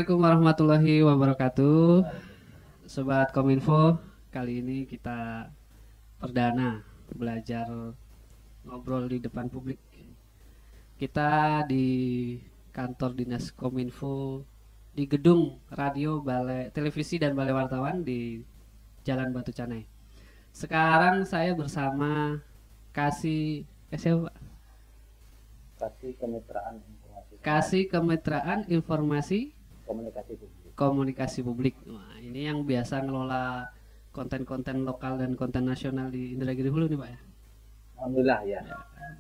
Assalamualaikum warahmatullahi wabarakatuh. Sobat Kominfo, kali ini kita perdana belajar ngobrol di depan publik. Kita di kantor Dinas Kominfo di gedung radio, balai televisi dan balai wartawan di Jalan Batu Canai. Sekarang saya bersama siapa, Pak? Kasih Kemitraan Informasi Komunikasi Publik. Wah, ini yang biasa ngelola konten-konten lokal dan konten nasional di Indragiri Hulu nih, Pak ya. Alhamdulillah ya.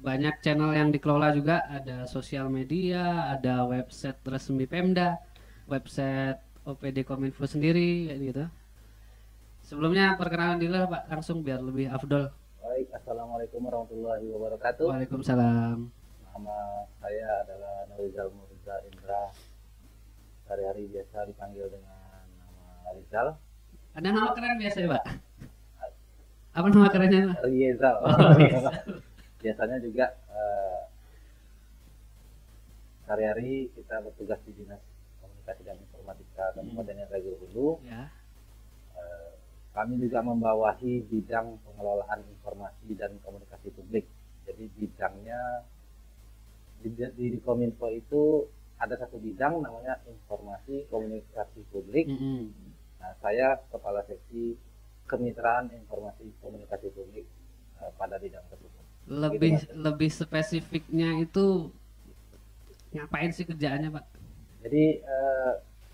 Banyak channel yang dikelola juga, ada sosial media, ada website resmi Pemda, website OPD Kominfo sendiri kayak gitu. Sebelumnya perkenalan dulu Pak, langsung biar lebih afdol. Baik, assalamualaikum warahmatullahi wabarakatuh. Waalaikumsalam. Nama saya adalah Rizal Murza Indra. Sehari-hari biasa dipanggil dengan nama Rizal. Ada nama keren biasa ya Pak? Apa nama kerennya Pak? Rizal. Oh, Rizal. Biasanya juga sehari-hari kita bertugas di Dinas Komunikasi dan Informatika Kabupaten Indragiri Hulu. Ya. Kami juga membawahi bidang pengelolaan informasi dan komunikasi publik. Jadi bidangnya di Kominfo itu ada satu bidang namanya informasi komunikasi publik. Nah, saya kepala seksi kemitraan informasi komunikasi publik pada bidang tersebut. Lebih spesifiknya itu ngapain sih kerjaannya Pak? Jadi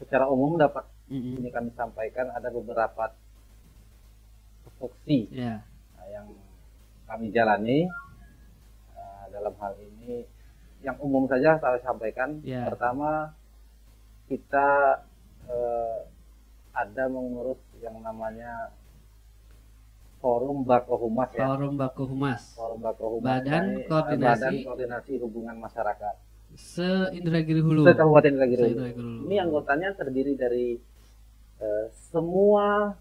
secara umum dapat ini kami sampaikan ada beberapa tupoksi yang kami jalani dalam hal ini. Yang umum saja saya sampaikan. Pertama, kita ada mengurus yang namanya Forum Bako Humas ya. Forum Bako Humas. Badan Koordinasi Hubungan Masyarakat se-Indragiri Hulu. Se-Kabupaten Indragiri Hulu. Ini anggotanya terdiri dari semua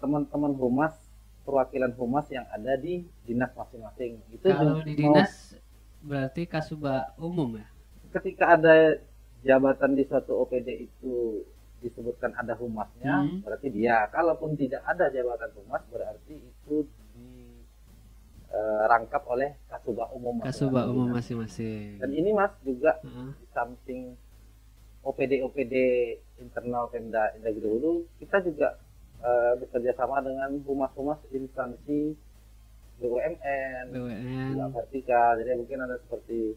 teman-teman humas, perwakilan humas yang ada di dinas masing-masing. Itu kalau di dinas berarti Kasubag umum ya? Ketika ada jabatan di suatu OPD itu disebutkan ada humasnya, berarti dia. Kalaupun tidak ada jabatan humas, berarti itu dirangkap oleh Kasubag umum. Kasubag umum masing-masing. Dan ini Mas juga di samping OPD internal Pemda Indragiri Hulu, kita juga bekerja sama dengan humas-humas instansi BUMN, juga vertikal. Jadi mungkin ada seperti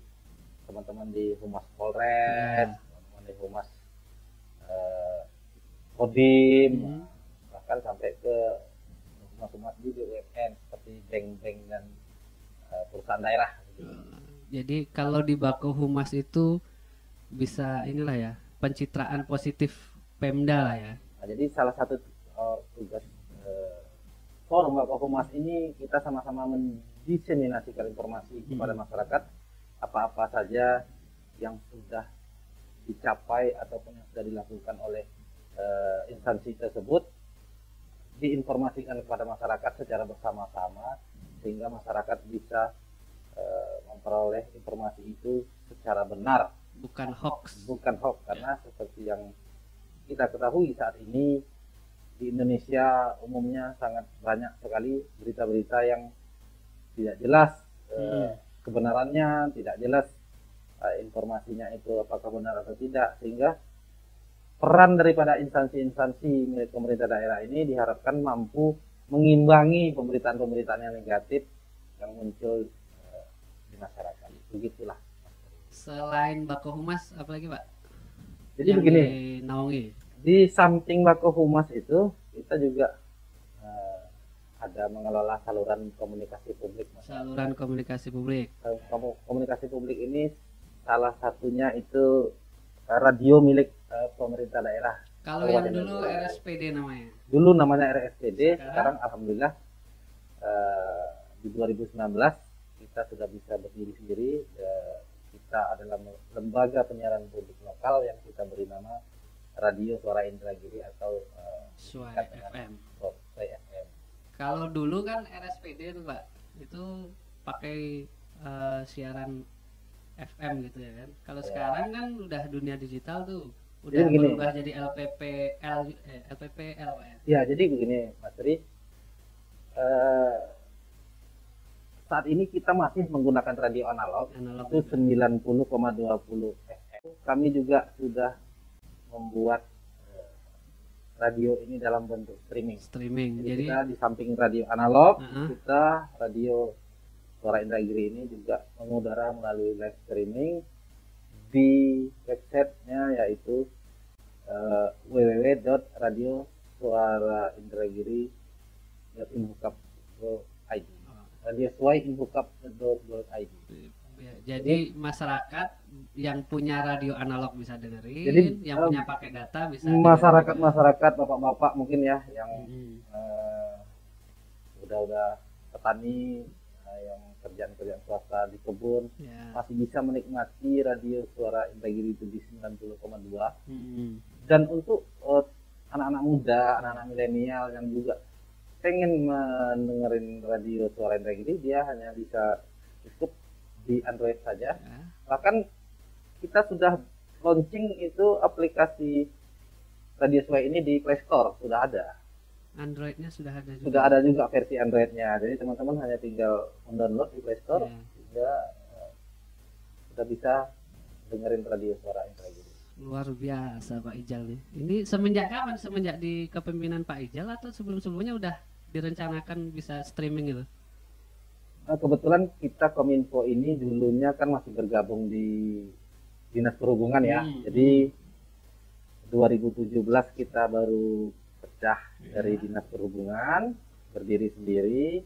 teman-teman di Humas Polres, teman-teman di Humas Kodim, bahkan sampai ke humas-humas di BUMN seperti bank-bank dan perusahaan daerah. Jadi kalau di Bako Humas itu bisa inilah ya, pencitraan positif Pemda lah ya. Nah, jadi salah satu tugas Forum Bako Humas ini kita sama-sama mendiseminasikan informasi kepada masyarakat apa-apa saja yang sudah dicapai ataupun yang sudah dilakukan oleh instansi tersebut, diinformasikan kepada masyarakat secara bersama-sama sehingga masyarakat bisa memperoleh informasi itu secara benar, bukan hoax karena seperti yang kita ketahui saat ini di Indonesia umumnya sangat banyak sekali berita-berita yang tidak jelas kebenarannya, tidak jelas informasinya itu apakah benar atau tidak, sehingga peran daripada instansi-instansi milik pemerintah daerah ini diharapkan mampu mengimbangi pemberitaan-pemberitaan yang negatif yang muncul di masyarakat. Begitulah. Selain Bako Humas apalagi Pak? Jadi yang begini, di samping Bako Humas itu kita juga ada mengelola saluran komunikasi publik. Saluran komunikasi publik. Komunikasi publik ini salah satunya itu radio milik pemerintah daerah. Kalau yang dulu RSPD namanya? Dulu namanya RSPD, sekarang alhamdulillah di 2019 kita sudah bisa berdiri sendiri. Kita adalah lembaga penyiaran publik lokal yang kita beri nama Radio Suara Indragiri atau Suara FM. Kalau dulu kan RSPD itu Pak, itu pakai siaran FM gitu ya kan. Kalau Ya. sekarang kan udah dunia digital tuh, Jadi udah begini, berubah jadi LPPL Pak ya. ya jadi begini Mas Tri, eh, saat ini kita masih menggunakan radio analog, Analog itu juga. 90,20 FM. Kami juga sudah membuat radio ini dalam bentuk streaming. Streaming. Jadi Jadi kita di samping radio analog, uh-uh. kita radio Suara Indragiri ini juga mengudara melalui live streaming di websitenya yaitu www.radiosuaraindragiri.infocap.id radiosuai.infocap.id. Ya, jadi masyarakat yang punya radio analog bisa dengerin, Jadi, yang punya pakai data bisa masyarakat bapak-bapak mungkin ya yang dengerin. udah petani, yang kerjaan swasta di kebun, Ya. masih bisa menikmati radio Suara Indragiri itu di 90,2. Mm-mm. Dan untuk anak-anak muda, anak-anak milenial yang juga pengen mendengarin radio Suara Indragiri, dia hanya bisa cukup di Android saja. Ya. Bahkan kita sudah launching itu aplikasi Radio Suai ini di Play Store, sudah ada. Androidnya sudah ada juga. Sudah ada juga versi Androidnya. Jadi teman-teman hanya tinggal mendownload di Play Store, Ya. sehingga sudah bisa dengerin radio Suara Indragiri. Luar biasa Pak Ijal nih. Ini semenjak kapan? Semenjak di kepemimpinan Pak Ijal atau sebelum-sebelumnya udah direncanakan bisa streaming gitu? Kebetulan kita Kominfo ini dulunya kan masih bergabung di Dinas Perhubungan ya. Jadi 2017 kita baru pecah dari Dinas Perhubungan, berdiri sendiri.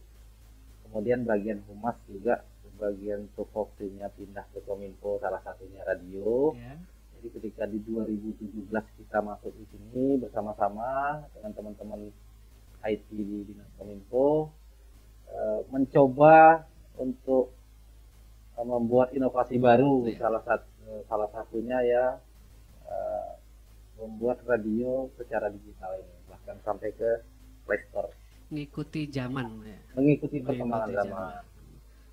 Kemudian bagian humas juga, bagian tupoksinya pindah ke Kominfo, salah satunya radio. Ya. Jadi ketika di 2017 kita masuk di sini bersama-sama dengan teman-teman IT di Dinas Kominfo, mencoba untuk membuat inovasi baru. Salah satunya ya membuat radio secara digital ini, bahkan sampai ke Play Store. Ngikuti zaman ya. Mengikuti perkembangan zaman.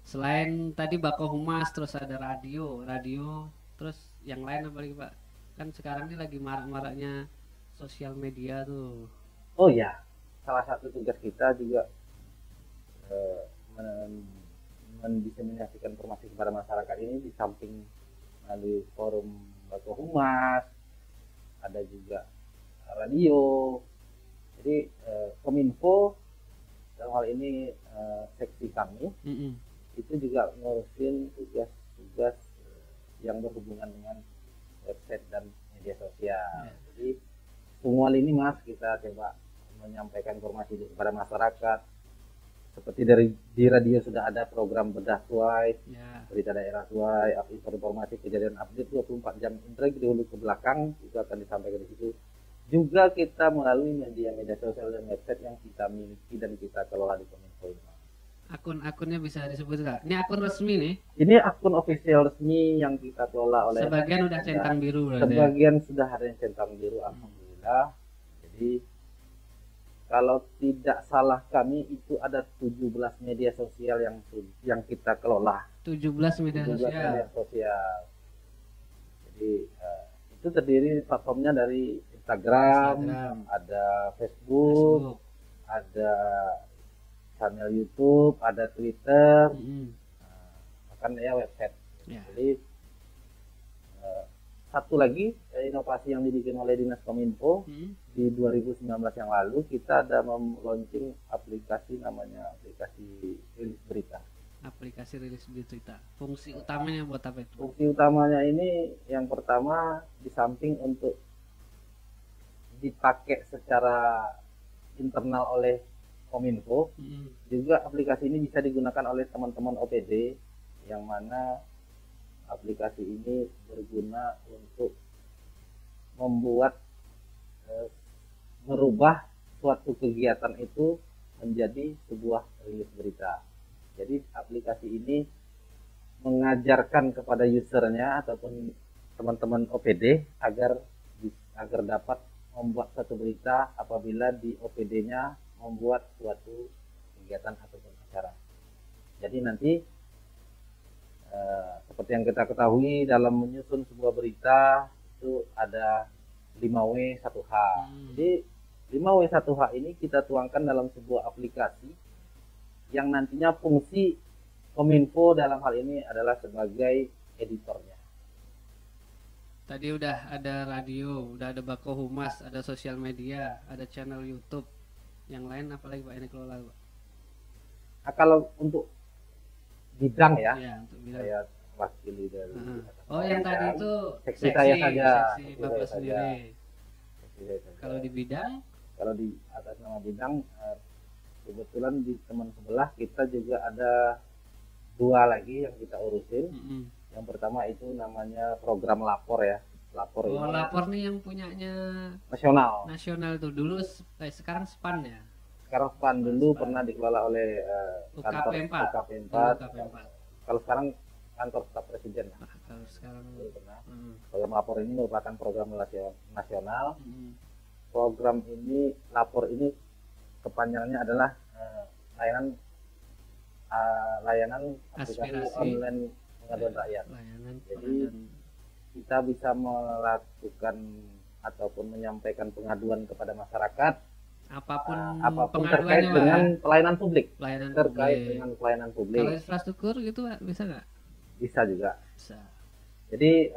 Selain tadi Bako Humas, terus ada radio, terus yang lain apa lagi Pak? Kan sekarang ini lagi marak-maraknya sosial media tuh. Oh ya, salah satu tugas kita juga mendiseminasikan informasi kepada masyarakat ini di samping melalui forum Bako Humas, ada juga radio. Jadi Kominfo dalam hal ini seksi kami itu juga ngurusin tugas-tugas yang berhubungan dengan website dan media sosial. Jadi semua lini Mas kita coba menyampaikan informasi kepada masyarakat. Seperti di radio sudah ada program Bedah Suai, berita daerah Suai, informasi kejadian update 24 jam Indragiri dulu ke belakang, itu akan disampaikan di situ. Juga kita melalui media sosial dan website yang kita miliki dan kita kelola di Kominfo ini. Akun-akunnya bisa disebut nggak? Ini akun resmi nih? Ini akun official resmi yang kita kelola oleh. Sebagian udah centang biru. Sebagian sudah ada yang centang biru, alhamdulillah. Jadi kalau tidak salah kami itu ada 17 media sosial yang kita kelola. 17 media sosial. Jadi itu terdiri platformnya dari Instagram, ada Facebook, ada channel YouTube, ada Twitter, bahkan ya website. Jadi satu lagi inovasi yang dibikin oleh Dinas Kominfo di 2019 yang lalu, kita ada launching aplikasi namanya aplikasi rilis berita. Aplikasi rilis berita. Fungsi utamanya buat apa itu? Fungsi utamanya ini yang pertama, di samping untuk dipakai secara internal oleh Kominfo, juga aplikasi ini bisa digunakan oleh teman-teman OPD, yang mana aplikasi ini berguna untuk membuat merubah suatu kegiatan itu menjadi sebuah rilis berita. Jadi aplikasi ini mengajarkan kepada usernya ataupun teman-teman OPD agar dapat membuat satu berita apabila di OPD-nya membuat suatu kegiatan ataupun acara. Jadi nanti seperti yang kita ketahui dalam menyusun sebuah berita itu ada 5W1H. Jadi 5W1H ini kita tuangkan dalam sebuah aplikasi yang nantinya fungsi Kominfo dalam hal ini adalah sebagai editornya. Tadi udah ada radio, udah ada Bako Humas, ada sosial media, ada channel YouTube. Yang lain apalagi Pak yang dikelola, Pak? Nah, kalau untuk bidang ya, Untuk bidang. saya wakili dari Oh, yang tadi itu seksi saya saja, seksi Bapak sendiri. Kalau di bidang? Kalau di atas nama bidang, kebetulan di teman sebelah kita juga ada 2 lagi yang kita urusin. Yang pertama itu namanya program lapor ya. Lapor ini. Lapor nih yang punyanya nasional. Nasional tuh dulu, sekarang SPAN ya. Sekarang SPAN dulu pernah dikelola oleh kantor UKP 4. Kalau sekarang kantor staf presiden. Kalau sekarang pernah. Program lapor ini merupakan program nasional. Program ini lapor ini kepanjangannya adalah layanan aplikasi online pengaduan rakyat. Jadi kita bisa melakukan ataupun menyampaikan pengaduan kepada masyarakat apapun terkait dengan pelayanan publik. Dengan pelayanan publik. Kalau infrastruktur gitu bisa nggak? Bisa juga. Bisa. Jadi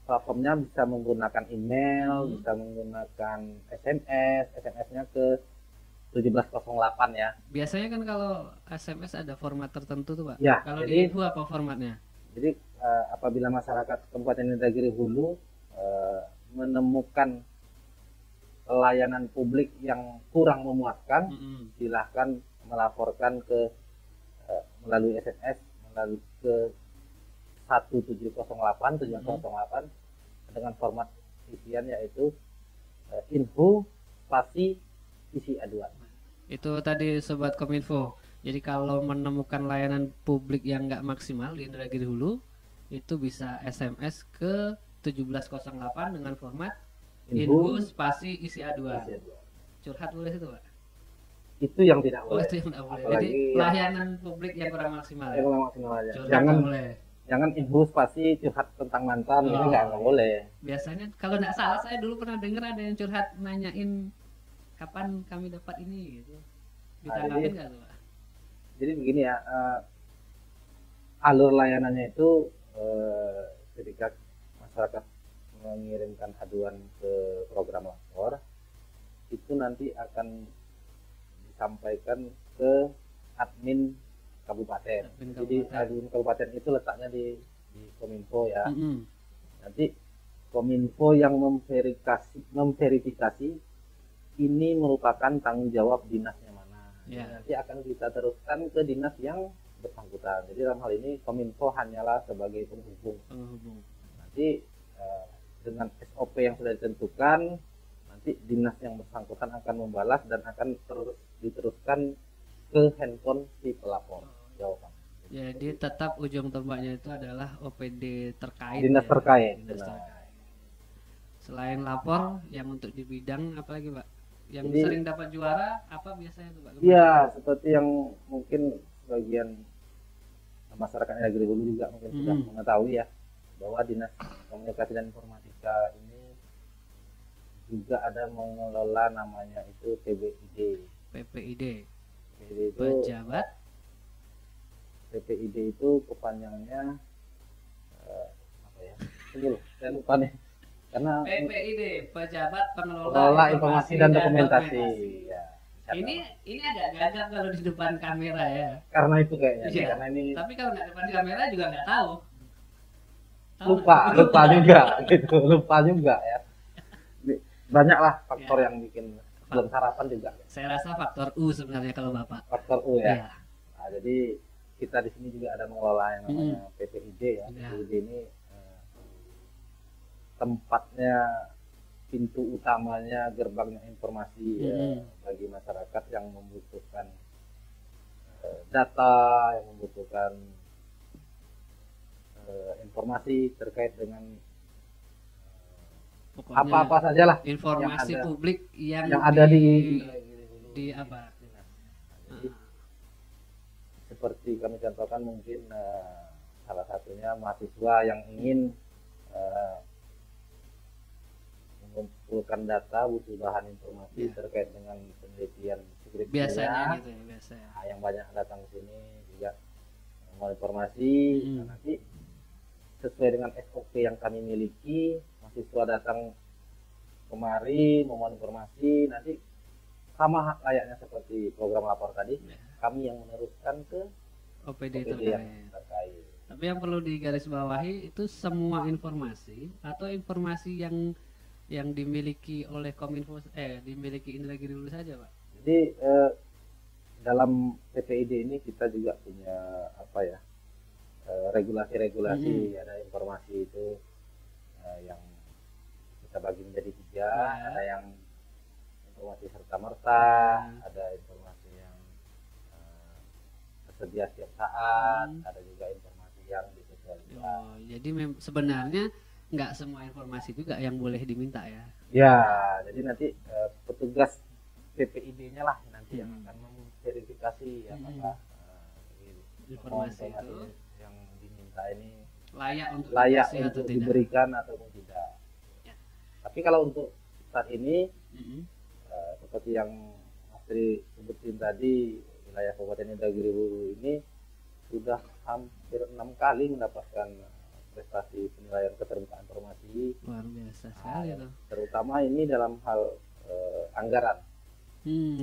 platformnya bisa menggunakan email, bisa menggunakan SMS, SMS-nya ke 1708 ya. Biasanya kan kalau SMS ada format tertentu tuh Pak. Ya, kalau di Info apa formatnya? Jadi apabila masyarakat Kabupaten Indragiri Hulu menemukan layanan publik yang kurang memuaskan, silahkan melaporkan ke melalui SMS melalui ke 1708 dengan format isian yaitu info spasi isi aduan. Itu tadi Sobat Kominfo. Jadi kalau menemukan layanan publik yang nggak maksimal di Indragiri Hulu, itu bisa SMS ke 1708 dengan format info spasi isi aduan. Curhat boleh itu Pak? Itu yang tidak boleh. Itu yang tidak boleh. Jadi layanan publik yang kurang maksimal. Kurang maksimal aja. Boleh. Jangan info spasi curhat tentang mantan, ini nggak boleh. Biasanya kalau nggak salah saya dulu pernah dengar ada yang curhat nanyain kapan kami dapat ini gitu. Ditanggapin nggak tuh Pak? Jadi begini ya, alur layanannya itu ketika masyarakat mengirimkan aduan ke program lapor, itu nanti akan disampaikan ke admin kabupaten. Jadi admin kabupaten itu letaknya di Kominfo ya. Nanti Kominfo yang memverifikasi ini merupakan tanggung jawab dinasnya mana. Nanti akan kita teruskan ke dinas yang bersangkutan. Jadi dalam hal ini Kominfo hanyalah sebagai penghubung. Nanti dengan SOP yang sudah ditentukan, nanti dinas yang bersangkutan akan membalas dan akan diteruskan ke handphone si pelapor jawaban. Jadi tetap ujung tombaknya itu adalah OPD terkait. Dinas terkait. Selain lapor, yang untuk di bidang apalagi Pak? Yang sering dapat juara apa biasanya tuh Pak? Iya, seperti yang mungkin sebagian masyarakat Indragiri Hulu juga mungkin sudah mengetahui ya, bahwa Dinas Komunikasi dan Informatika ini juga ada mengelola namanya itu PPID. PPID itu pejabat. PPID itu kepanjangannya apa ya? Tunggu, saya lupa nih. Karena PPID Pejabat Pengelola Informasi dan Dokumentasi. Ya, ini agak gagap kalau di depan kamera ya. Karena itu kayaknya. Iya. Karena ini. Tapi kalau nggak depan kamera juga nggak tahu. Lupa juga gitu, lupa juga ya. Banyaklah faktor yang bikin belum sarapan juga. Saya rasa faktor U sebenarnya kalau Bapak. Faktor U ya. Nah, jadi kita di sini juga ada mengelola yang namanya PPID ya. PPID ini tempatnya, pintu utamanya, gerbangnya informasi bagi masyarakat yang membutuhkan data, yang membutuhkan informasi terkait dengan apa-apa sajalah informasi yang ada, publik yang ada di apa? Jadi, seperti kami contohkan mungkin salah satunya mahasiswa yang ingin mengumpulkan data, butuh bahan informasi terkait dengan penelitian skripsinya. Biasanya gitu ya, biasanya. Nah, yang banyak datang ke sini juga mau informasi. Nah, nanti sesuai dengan SOP yang kami miliki, mahasiswa datang kemari mau informasi, nanti sama layaknya seperti program lapor tadi, kami yang meneruskan ke OPD yang terkait. terkait. Tapi yang perlu digarisbawahi itu semua informasi atau informasi yang dimiliki oleh Kominfo dimiliki Indragiri Hulu saja, Pak. Jadi dalam PPID ini kita juga punya apa ya, regulasi-regulasi. Ada informasi itu yang kita bagi menjadi 3, ada yang informasi serta-merta, ada informasi yang tersedia setiap saat, ada juga informasi yang disesuaikan. Jadi sebenarnya nggak semua informasi juga yang boleh diminta ya. Ya, jadi nanti petugas PPID-nya lah nanti yang akan memverifikasi apakah informasi itu yang diminta ini layak untuk atau diberikan ataupun tidak. Ya. Tapi kalau untuk saat ini seperti yang Mas Tri sebutin tadi, wilayah Kabupaten Indragiri Hulu ini sudah hampir 6 kali mendapatkan prestasi penilaian keterbukaan informasi. Luar biasa sekali tuh. Terutama ini dalam hal anggaran.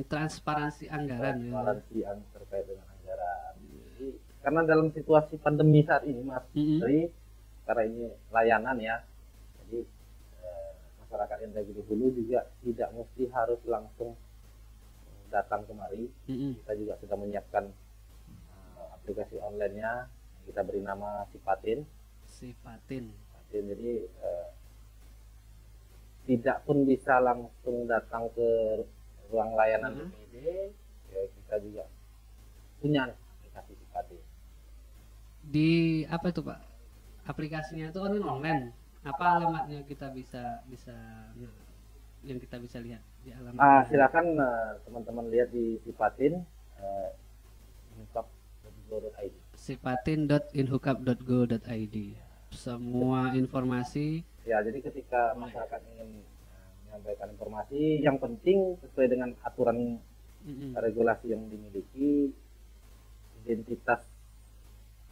Transparansi anggaran. Transparansi terkait dengan anggaran. Jadi, karena dalam situasi pandemi saat ini, Mas Tri, karena ini layanan ya, jadi masyarakat Indragiri Hulu juga tidak mesti harus langsung datang kemari. Kita juga sudah menyiapkan aplikasi online-nya, kita beri nama Sipatin. Jadi tidak pun bisa langsung datang ke ruang layanan PPID, ya kita juga punya aplikasi Sipatin. Di apa itu Pak? Aplikasinya itu online. Apa alamatnya kita bisa yang kita bisa lihat di alamat? Silakan teman-teman lihat di Sipatin inhukap.go.id. Sipatin.inhukap.go.id. Semua informasi. Ya, jadi ketika masyarakat ingin menyampaikan informasi, yang penting sesuai dengan aturan regulasi yang dimiliki, identitas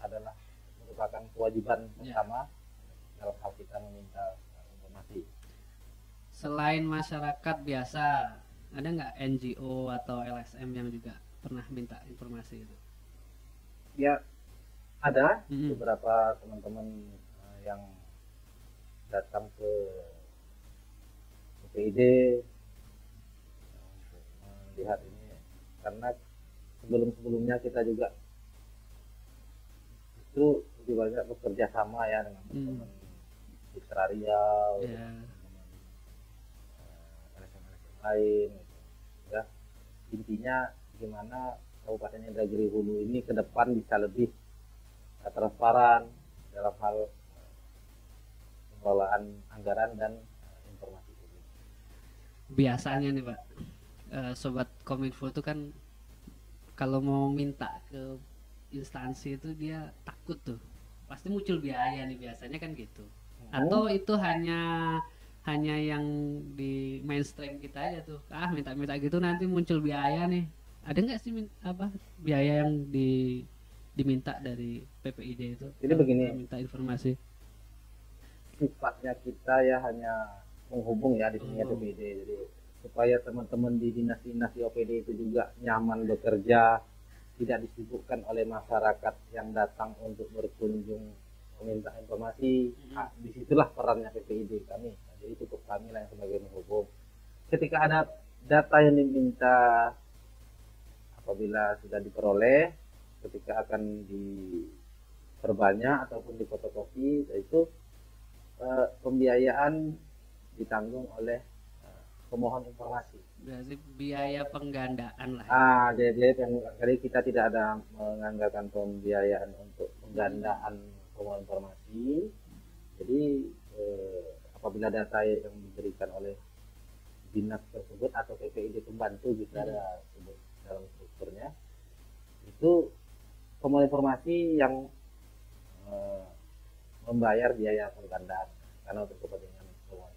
adalah merupakan kewajiban pertama dalam hal kita meminta informasi. Selain masyarakat biasa, ada nggak NGO atau LSM yang juga pernah minta informasi itu? Ya, ada beberapa teman-teman yang datang ke PPID untuk melihat ini, karena sebelum-sebelumnya kita juga itu lebih banyak bekerja sama ya dengan teman-teman di Riau, teman-teman LSM lain gitu. Ya, intinya gimana Kabupaten Indragiri Hulu ini ke depan bisa lebih transparan dalam hal pengelolaan anggaran dan informasi publik. Biasanya nih Pak, sobat Kominfo itu kan kalau mau minta ke instansi itu dia takut tuh, pasti muncul biaya nih biasanya kan gitu. Atau itu hanya yang di mainstream kita aja tuh, minta-minta gitu nanti muncul biaya nih. Ada nggak sih biaya yang diminta dari PPID itu? Jadi begini, minta informasi. Sifatnya kita ya hanya menghubung ya di sini PPID. Jadi supaya teman-teman di dinas-dinas di OPD itu juga nyaman bekerja, tidak disibukkan oleh masyarakat yang datang untuk berkunjung meminta informasi. Disitulah perannya PPID kami. Jadi cukup kami lah yang sebagai menghubung. Ketika ada data yang diminta, apabila sudah diperoleh, ketika akan diperbanyak ataupun difotokopi, itu pembiayaan ditanggung oleh pemohon informasi. Berarti biaya penggandaan lah. Jadi kita tidak ada menganggarkan pembiayaan untuk penggandaan pemohon informasi. Jadi apabila data yang diberikan oleh dinas tersebut atau PPID pembantu bisa ada dalam strukturnya, itu pemohon informasi yang eh, membayar biaya penggandaan karena untuk kepentingan semua.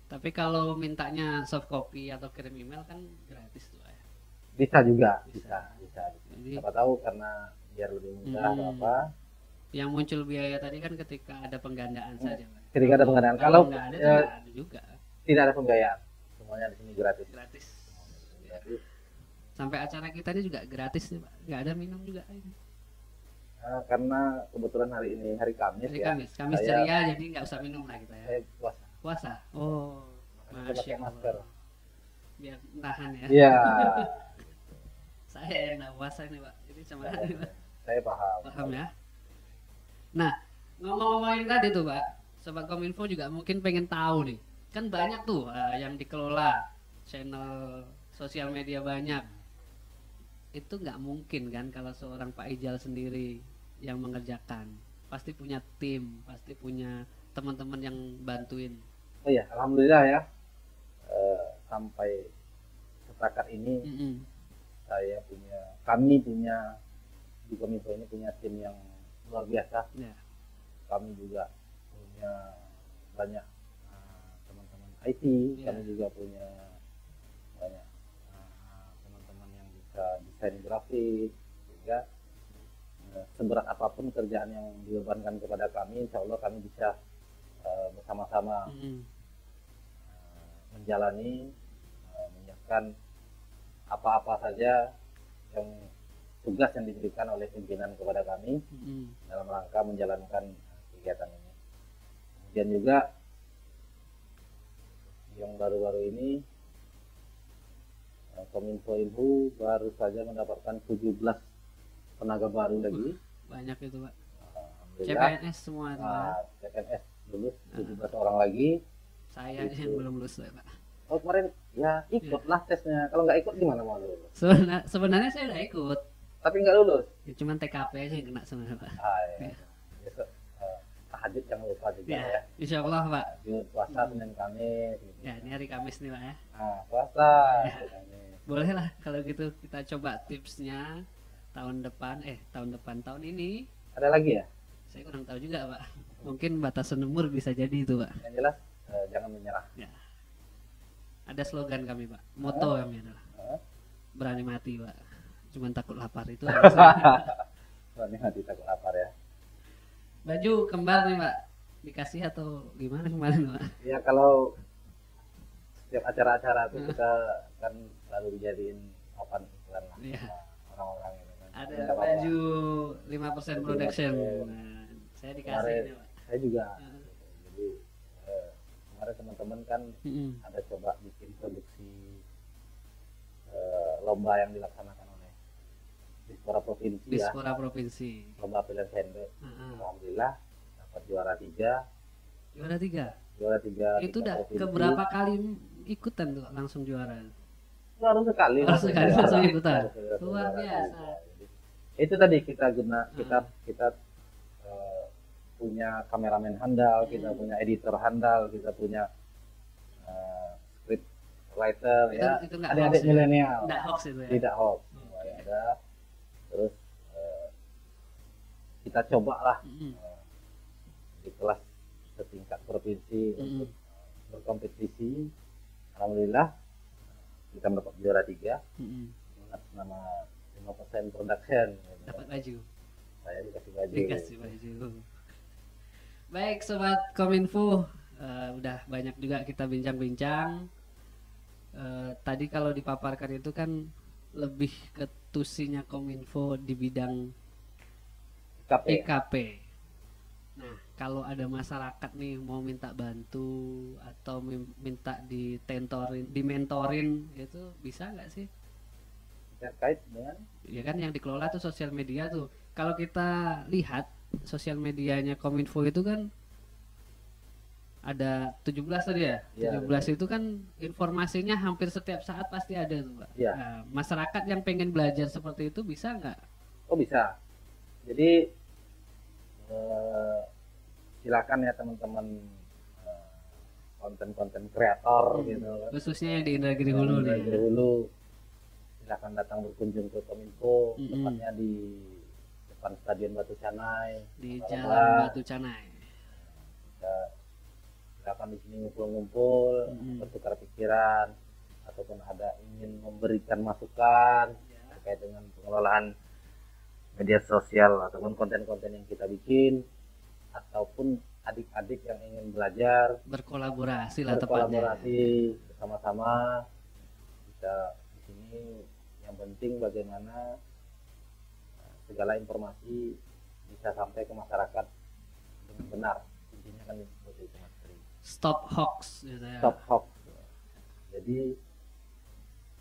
Tapi kalau mintanya soft copy atau kirim email kan gratis tuh ya. Bisa juga, Bisa. bisa. Jadi Siapa tahu karena biar lebih mudah atau apa. yang muncul biaya tadi kan ketika ada penggandaan saja, Pak. Ketika ada penggandaan, Kalau kalau nggak ada, eh, tidak ada juga. tidak ada pembiayaan, semuanya di sini gratis. Gratis. Gratis. Sampai acara kita ini juga gratis nih, Pak. Nggak ada minum juga ini. Karena kebetulan hari ini hari Kamis Hari ya. Kamis saya- ceria, jadi nggak usah minum lah kita ya. Saya puasa. Puasa. Oh, Makanya saya pakai masker. Biar tahan ya. Iya. Saya yang nggak puasa nih, Pak. Ini cuma nih, Pak. Saya paham. Paham ya. Nah, ngomong-ngomongin tadi tuh, Pak, Sobat Kominfo juga mungkin pengen tahu nih. Kan banyak tuh yang dikelola, channel sosial media banyak. Itu nggak mungkin kan kalau seorang Pak Ijal sendiri yang mengerjakan. Pasti punya tim, pasti punya teman-teman yang bantuin. Oh iya, alhamdulillah ya. Sampai setakat ini Mm-mm. kami punya di Kominfo ini punya tim yang luar biasa. Ya. Kami juga punya banyak teman-teman IT, Ya. kami juga punya banyak teman-teman yang bisa desain grafis, sehingga seberat apapun kerjaan yang dibebankan kepada kami, insya Allah kami bisa bersama-sama Mm-mm. menjalani, menyiapkan apa-apa saja yang tugas yang diberikan oleh pimpinan kepada kami Mm-mm. dalam rangka menjalankan kegiatan ini. Kemudian juga yang baru-baru ini Kominfo Info baru saja mendapatkan 17 tenaga baru lagi. Banyak itu, Pak. Alhamdulillah. CPNS semua itu, Pak. CPNS lulus 17 orang lagi. Saya aja yang belum lulus, Pak. Oh kemarin ya ikutlah tesnya. Kalau nggak ikut gimana mau lulus? Sebenarnya saya udah ikut. Tapi nggak lulus. Ya, cuman TKP aja yang kena sebenarnya, Pak. Ya. Besok tahajud jangan lupa juga Ya, ya. insya Allah, Pak. Tahajud, puasa Senin Kamis. Gitu. Ya, ini hari Kamis nih, Pak ya. Puasa. Ya. Boleh lah kalau gitu kita coba tipsnya tahun depan ini. Ada lagi ya? Saya kurang tahu juga, Pak. Mungkin batasan umur bisa jadi itu, Pak. Yang jelas jangan menyerah. Ya. Ada slogan kami, Pak. Moto kami adalah berani mati, Pak. Cuman takut lapar itu. Soalnya hati takut lapar ya. Baju kembar nih, Pak. Dikasih atau gimana kemarin, Pak? Ya kalau setiap acara-acara itu kita kan selalu dijadiin papan iklan lah Iya. sama orang-orang ini kan. Ada Nggak apa-apa. baju 5% production. Nah, saya dikasih Kemarin nih, Pak. saya juga. Jadi kemarin teman-teman kan Mm-mm. ada coba bikin produksi lomba yang dilaksanakan oleh Dispora Provinsi ya. Dispora Provinsi. Lomba pilihan sendok. Heeh. Alhamdulillah dapat juara 3. Juara 3. Juara 3 Itu udah keberapa kali ikutan tuh langsung juara? baru sekali Baru sekali langsung ikutan. Baru Luar juara biasa. 3. Itu tadi kita kita punya kameramen handal, kita punya editor handal, kita punya script writer ya. Itu nggak Adik-adik hoax ya? milenial. Nggak hoax itu ya? Tidak hoax. Oke. Semuanya ada. Terus kita cobalah Mm-mm. di kelas setingkat provinsi Mm-mm. untuk berkompetisi. Alhamdulillah kita mendapat juara 3 Mm-mm. atas nama 5% production. Dapat baju. Saya dikasih baju. Dikasih baju. Baik, Sobat Kominfo, udah banyak juga kita bincang-bincang. Tadi kalau dipaparkan itu kan lebih ke tusinya Kominfo di bidang KP. EKP. Nah, kalau ada masyarakat nih mau minta bantu atau minta dimentorin itu bisa nggak sih? Terkait dengan Ya kan yang dikelola tuh sosial media tuh. Kalau kita lihat sosial medianya Kominfo itu kan ada 17 tadi ya. Iya, 17 itu kan informasinya hampir setiap saat pasti ada tuh, Pak. Iya. Nah, masyarakat yang pengen belajar seperti itu bisa nggak? oh bisa. Jadi silakan ya teman-teman konten-konten kreator gitu. Khususnya yang di Indragiri Hulu nih. Dulu silakan datang berkunjung ke Kominfo, Mm-mm. tepatnya di depan Stadion Batu Canai di Raba-Raba. Jalan Batu Canai. Kita akan di sini ngumpul-ngumpul, bertukar pikiran, ataupun ada ingin memberikan masukan terkait dengan pengelolaan media sosial ataupun konten-konten yang kita bikin, ataupun adik-adik yang ingin belajar Berkolaborasi lah tepatnya. bersama-sama. Bisa di sini yang penting bagaimana segala informasi bisa sampai ke masyarakat dengan benar, intinya kan seperti itu Mas Tri. Stop hoax gitu ya. Stop hoax. Jadi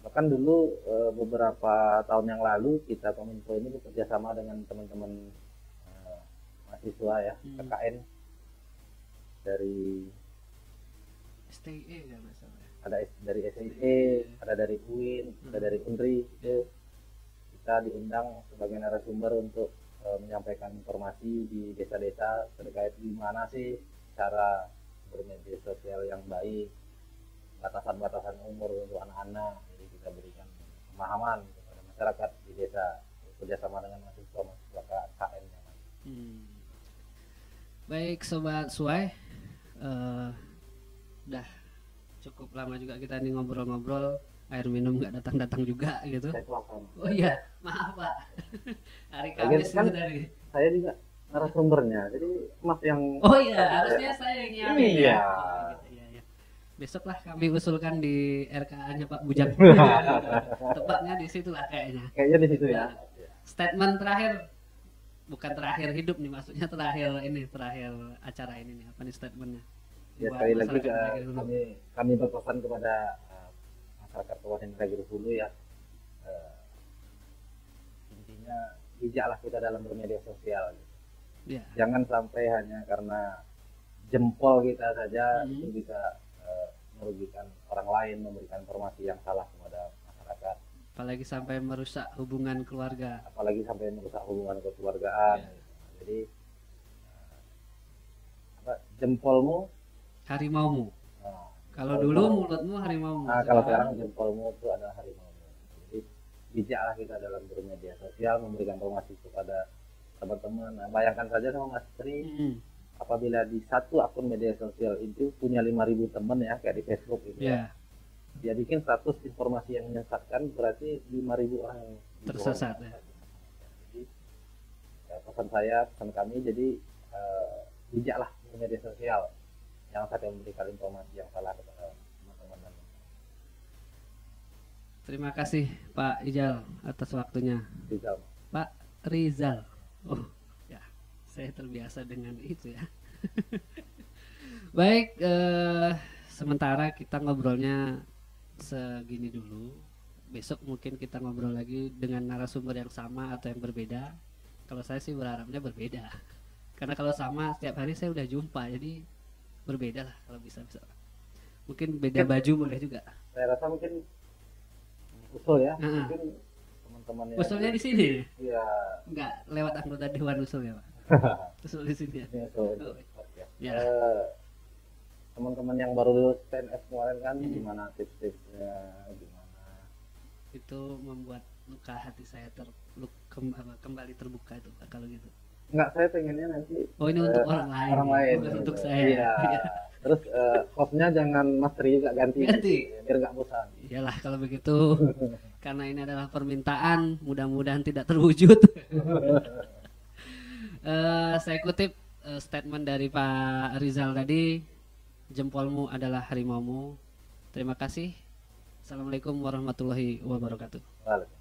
bahkan dulu beberapa tahun yang lalu kita Kominfo ini bekerja sama dengan teman-teman mahasiswa ya, KKN dari STE kan masalah. ada dari SIE, ada dari UIN, ada dari UNRI. Itu kita diundang sebagai narasumber untuk menyampaikan informasi di desa-desa terkait gimana sih cara bermedia sosial yang baik, batasan-batasan umur untuk anak-anak. Jadi kita berikan pemahaman kepada masyarakat di desa bekerjasama dengan mahasiswa KKN yang lain. Baik Sobat Suai, udah cukup lama juga kita nih ngobrol-ngobrol, air minum nggak datang-datang juga gitu. Saya tuakan. Oh iya, maaf Pak. Hari Kamis kan itu tadi. saya juga narasumbernya, jadi Mas yang Oh iya, harusnya saya yang nyiapin Iya. ya. Oh, gitu, iya, iya. Besoklah kami usulkan di RKA-nya Pak Bujang. Tepatnya di situ lah kayaknya. kayaknya di situ ya. Statement terakhir, bukan terakhir hidup nih, maksudnya terakhir acara ini nih, apa nih statementnya? Ya Buat sekali lagi masyarakat Negeri Hulu. kami berpesan kepada masyarakat Kabupaten Negeri Hulu ya, intinya bijaklah kita dalam bermedia sosial. Ya. Jangan sampai hanya karena jempol kita saja itu bisa merugikan orang lain, memberikan informasi yang salah kepada masyarakat. Apalagi sampai merusak hubungan keluarga. Apalagi sampai merusak hubungan kekeluargaan. Ya. Jadi jempolmu, Harimaumu. nah, Kalau dulu mulutmu harimaumu. nah kalau sekarang jempolmu itu adalah harimaumu. Jadi bijaklah kita dalam bermedia sosial, memberikan informasi kepada teman-teman. Nah, bayangkan saja sama Mas Tri, apabila di satu akun media sosial itu punya 5.000 teman ya, kayak di Facebook gitu ya. Dia bikin status informasi yang menyesatkan, berarti 5.000 orang yang Tersesat ya. Jadi pesan kami, jadi bijaklah di media sosial, jangan sampai memberikan informasi yang salah kepada teman-teman. Terima kasih Pak Ijal atas waktunya. Rizal. Pak Rizal. Oh ya, saya terbiasa dengan itu ya. Baik, sementara kita ngobrolnya segini dulu. Besok mungkin kita ngobrol lagi dengan narasumber yang sama atau yang berbeda. Kalau saya sih berharapnya berbeda, karena kalau sama setiap hari saya udah jumpa, jadi berbeda lah kalau bisa. Mungkin beda baju boleh juga. Saya rasa mungkin usul ya, Nah. mungkin teman-teman yang Usulnya di sini? ya Enggak, lewat anggota dewan usul ya Pak. Usul di sini ya. ini usul Oh, podcast. ya. Teman-teman yang baru lulus PNS kemarin kan gimana tips-tipsnya, gimana Itu membuat luka hati saya kembali terbuka itu Pak, kalau gitu. enggak, saya pengennya nanti Oh ini untuk orang lain, bukan untuk saya. iya. Terus hostnya jangan Mas Tri juga ganti biar nggak bosan. Iyalah kalau begitu, karena ini adalah permintaan, mudah-mudahan tidak terwujud. Saya kutip statement dari Pak Rizal tadi, jempolmu adalah harimaumu. Terima kasih. Assalamualaikum warahmatullahi wabarakatuh. Waalaikumsalam.